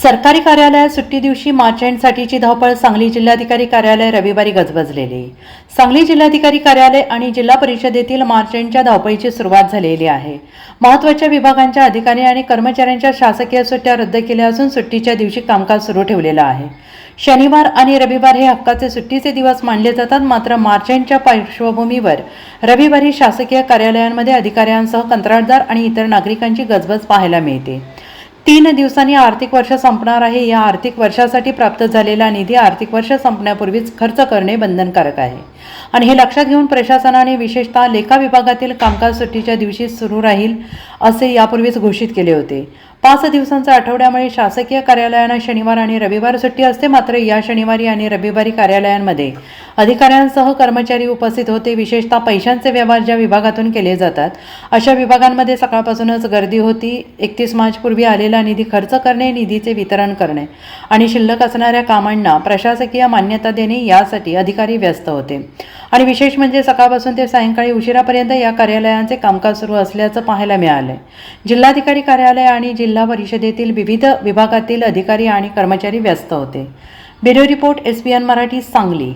सरकारी कार्यालयात सुट्टी दिवशी मार्चेंटसाठीची धावपळ सांगली जिल्हाधिकारी कार्यालय रविवारी गजबजलेले। सांगली जिल्हाधिकारी कार्यालय आणि जिल्हा परिषदेतील मार्चेंटच्या धावपळीची सुरुवात झालेली आहे। महत्त्वाच्या विभागांच्या अधिकारी आणि कर्मचाऱ्यांच्या शासकीय सुट्ट्या रद्द केल्या असून सुट्टीच्या दिवशी कामकाज सुरू ठेवलेलं आहे। शनिवार आणि रविवार हे हक्काचे सुट्टीचे दिवस मानले जातात, मात्र मार्चेंटच्या पार्श्वभूमीवर रविवारी शासकीय कार्यालयांमध्ये अधिकाऱ्यांसह कंत्राटदार आणि इतर नागरिकांची गजबज पाहायला मिळते। 3 दिवसांनी आर्थिक वर्ष संपणार आहे। या आर्थिक वर्षासाठी प्राप्त झालेला निधी आर्थिक वर्ष संपण्यापूर्वीच खर्च करणे बंधनकारक आहे आणि हे लक्षात घेऊन प्रशासनाने विशेषतः लेखा विभागातील कामकाज सुट्टीच्या दिवशी सुरू राहील असे यापूर्वीच घोषित केले होते। 5 दिवसांच्या आठवड्यामुळे शासकीय कार्यालयांना शनिवार आणि रविवार सुट्टी असते, मात्र या शनिवारी आणि रविवारी कार्यालयांमध्ये अधिकाऱ्यांसह कर्मचारी उपस्थित होते। विशेषतः पैशांचे व्यवहार ज्या विभागातून केले जातात अशा विभागांमध्ये सकाळपासूनच गर्दी होती। 31 मार्चपूर्वी आलेला निधी खर्च करणे, निधीचे वितरण करणे आणि शिल्लक असणाऱ्या कामांना प्रशासकीय मान्यता देणे यासाठी अधिकारी व्यस्त होते आणि विशेष म्हणजे सकाळपासून ते सायंकाळी उशिरापर्यंत या कार्यालयांचे कामकाज सुरू असल्याचं पाहायला मिळाले। जिल्हाधिकारी कार्यालय आणि जिल्हा परिषदेतील विविध विभागातील अधिकारी आणि कर्मचारी व्यस्त होते। Bureau report SBN Marathi Sangli.